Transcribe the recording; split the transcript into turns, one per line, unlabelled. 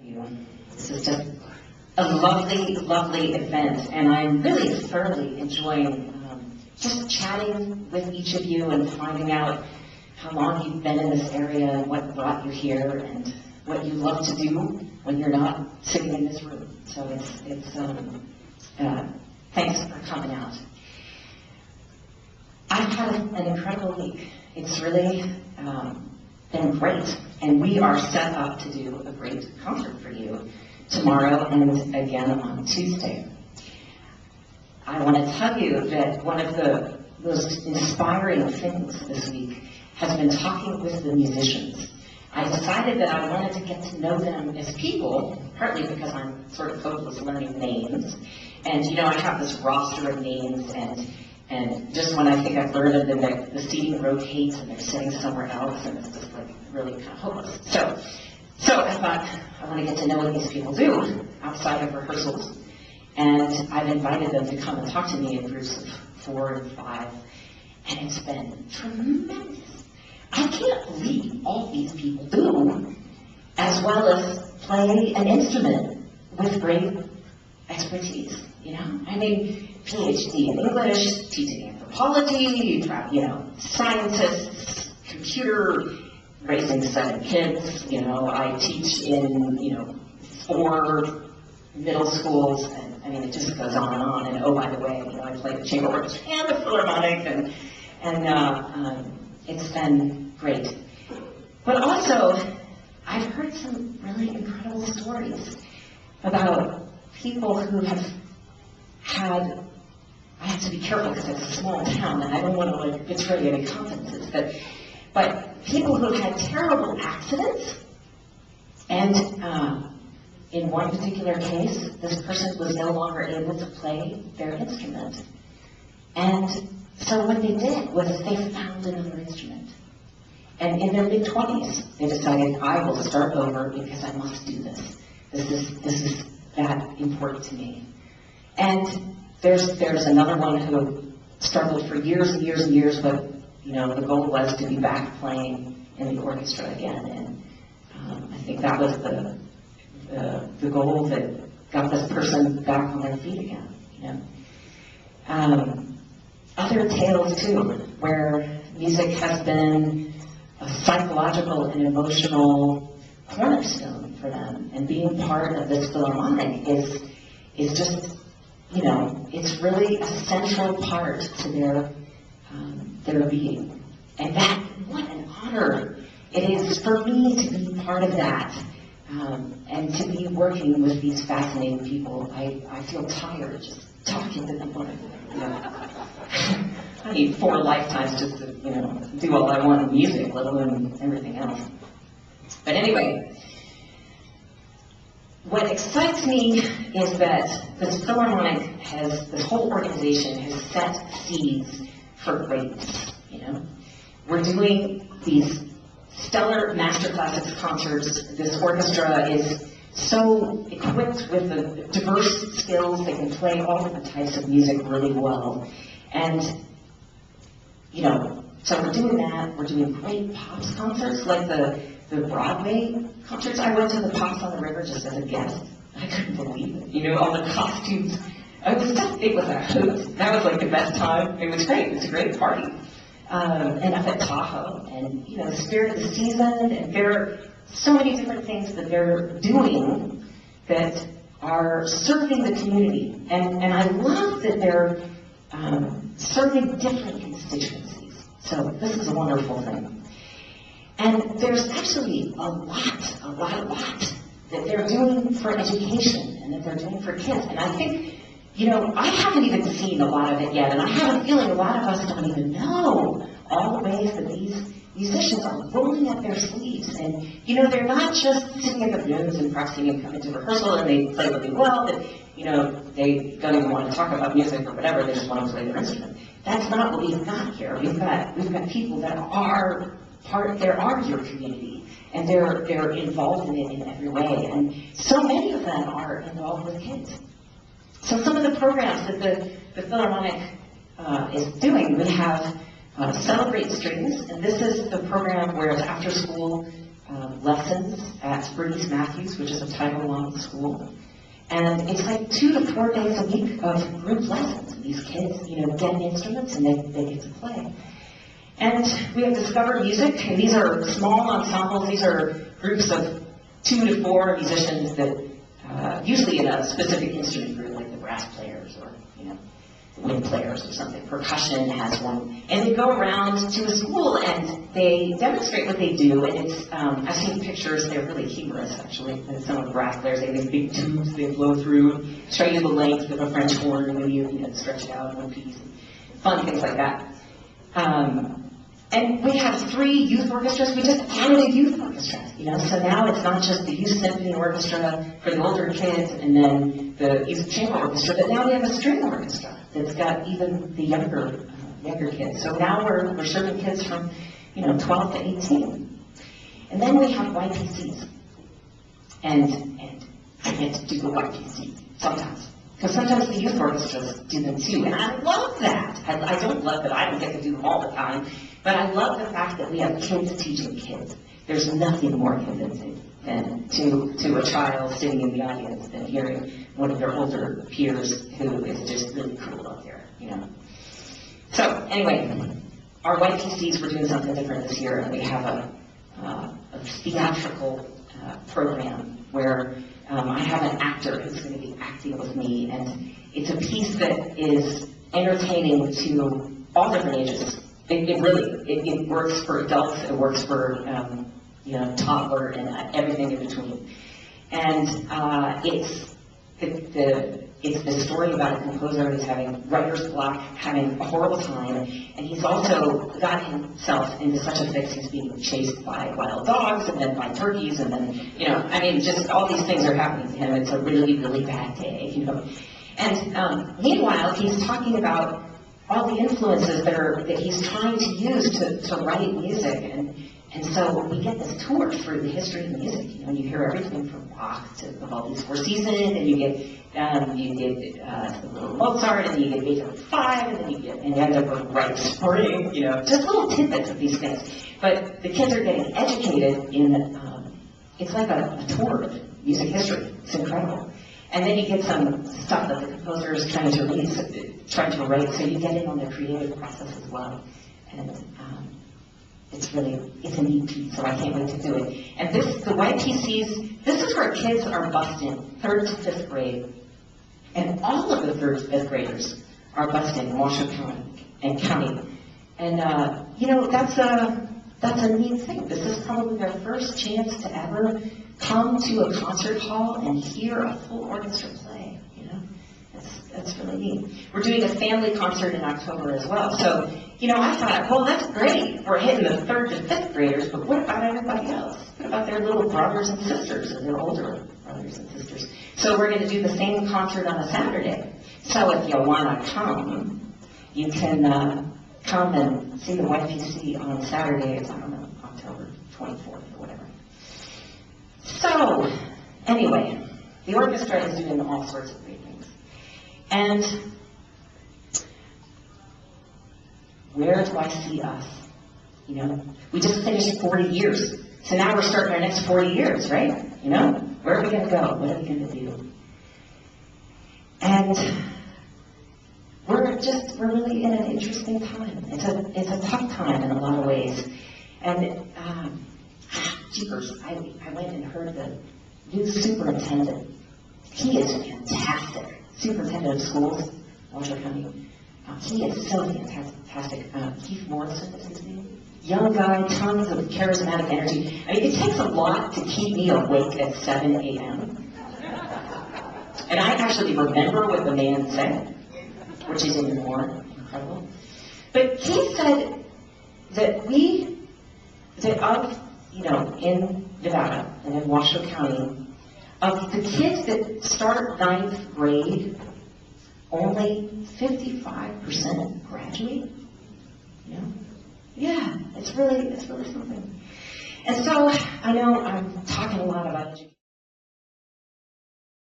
you. This is just a lovely, lovely event, and I'm really thoroughly enjoying just chatting with each of you and finding out how long you've been in this area and what brought you here and what you love to do when you're not sitting in this room. So thanks for coming out. I've had an incredible week. It's really been great, and we are set up to do a great concert for you tomorrow and again on Tuesday. I want to tell you that one of the most inspiring things this week has been talking with the musicians. I decided that I wanted to get to know them as people, partly because I'm sort of hopeless learning names. And, you know, I have this roster of names, and just when I think I've learned of them, the seating rotates and they're sitting somewhere else, and it's just like really kind of hopeless. So I thought, I want to get to know what these people do outside of rehearsals. And I've invited them to come and talk to me in groups of 4 and 5, and it's been tremendous. I can't believe all these people do, as well as play an instrument with great expertise, you know? I mean, PhD in English, teaching anthropology, you know, scientists, computer, raising 7 kids, you know, I teach in, you know, 4 middle schools, and I mean, it just goes on, and oh, by the way, you know, I play the chamber orchestra and the philharmonic, and it's been great. But also, I've heard some really incredible stories about people who have had, I have to be careful because it's a small town, and I don't want to like betray any confidences, but people who have had terrible accidents, and in one particular case, this person was no longer able to play their instrument. And so what they did was they found another instrument. And in their mid-20s, they decided, I will start over because I must do this. This is that important to me. And there's another one who struggled for years and years and years, but you know, the goal was to be back playing in the orchestra again. And I think that was the goal that got this person back on their feet again, you know. Other tales too, where music has been a psychological and emotional cornerstone for them, and being part of this philharmonic is just, you know, it's really a central part to their being. And that, what an honor it is for me to be part of that. And to be working with these fascinating people. I feel tired just talking to them. You know, I need 4 lifetimes just to, you know, do all I want in music, let alone everything else. But anyway, what excites me is that this Philharmonic this whole organization has set seeds for greatness, you know. We're doing these stellar masterclass concerts. This orchestra is so equipped with the diverse skills. They can play all different types of music really well. And, you know, so we're doing that. We're doing great Pops concerts, like the Broadway concerts. I went to the Pops on the River just as a guest. I couldn't believe it. You know, all the costumes. It was a hoot. That was like the best time. It was great. It was a great party. And up at Tahoe, and, you know, the Spirit of the Season, and there are so many different things that they're doing that are serving the community. And I love that they're serving different constituencies. So this is a wonderful thing. And there's actually a lot that they're doing for education and that they're doing for kids. And I think, you know, I haven't even seen a lot of it yet, and I have a feeling a lot of us don't even know all the ways that these musicians are rolling up their sleeves. And, you know, they're not just sitting in the rooms and practicing and coming to rehearsal and they play really well, that, you know, they don't even want to talk about music or whatever, they just want to play their instrument. That's not what we've got here. We've got people that are your community, and they're involved in it in every way. And so many of them are involved with kids. So some of the programs that the Philharmonic is doing, we have Celebrate Strings, and this is the program where it's after school lessons at Bernice Matthews, which is a Title I school. And it's like 2 to 4 days a week of group lessons. These kids, get instruments and they get to play. And we have Discover Music, and these are small ensembles. These are groups of 2 to 4 musicians that usually in a specific instrument group, like the brass players or, the wind players or something. Percussion has one. And they go around to a school and they demonstrate what they do. And it's, I've seen pictures, they're really humorous actually. And some of the brass players, they have these big tubes they blow through, show you the length of a French horn when you stretch it out in one piece. Fun things like that. And we have 3 youth orchestras. We just added a youth orchestra, So now it's not just the youth symphony orchestra for the older kids and then the youth chamber orchestra, but now we have a string orchestra that's got even the younger kids. So now we're serving kids from, 12 to 18. And then we have YPCs. And I get to do the YPC sometimes. Because sometimes the youth orchestras do them too, and I love that. I don't love that I don't get to do them all the time, but I love the fact that we have kids teaching kids. There's nothing more convincing than to a child sitting in the audience than hearing one of their older peers who is just really cool up there, So anyway, our YPCs, we're doing something different this year, and we have a theatrical program where I have an actor who's going to be acting with me, and it's a piece that is entertaining to all different ages. It works for adults, it works for toddler, and everything in between. And it's the story about a composer who's having writer's block, having a horrible time, and he's also got himself into such a fix. He's being chased by wild dogs, and then by turkeys, and then, just all these things are happening to him. It's a really, really bad day, And meanwhile, he's talking about all the influences that he's trying to use to write music, and so we get this tour through the history of music. You hear everything from Bach to the Vivaldi's Four Seasons, and you get Mozart, and you get Beethoven 5, and then you end up with Rite Spring. Just little tidbits of these things. But the kids are getting educated in. It's like a tour of music history. It's incredible. And then you get some stuff that the composer is trying to write, so you get in on the creative process as well. And it's a neat piece, so I can't wait to do it. And the YPCs, this is where kids are busting 3rd to 5th grade. And all of the 3rd to 5th graders are busting in Washoe County. And that's a neat thing. This is probably their first chance to ever come to a concert hall and hear a full orchestra play. That's really neat. We're doing a family concert in October as well. So, I thought, well, that's great. We're hitting the 3rd to 5th graders, but what about everybody else? What about their little brothers and sisters and their older brothers and sisters? So we're going to do the same concert on a Saturday. So if you want to come, you can come and see the YPC on Saturday, October 24th or whatever. So, anyway, the orchestra is doing all sorts of great things. And where do I see us? We just finished 40 years. So now we're starting our next 40 years, right? Where are we going to go? What are we going to do? And we're really in an interesting time. It's a tough time in a lot of ways. And jeepers, I went and heard the new superintendent. He is fantastic. Superintendent of schools, Washoe County. He is so fantastic. Keith Morrison is his name. Young guy, tons of charismatic energy. It takes a lot to keep me awake at 7 a.m. And I actually remember what the man said, which is even more incredible. But he said that in Nevada and in Washoe County, of the kids that start 9th grade, only 55% graduate. Yeah, it's really something. And so I know I'm talking a lot about education.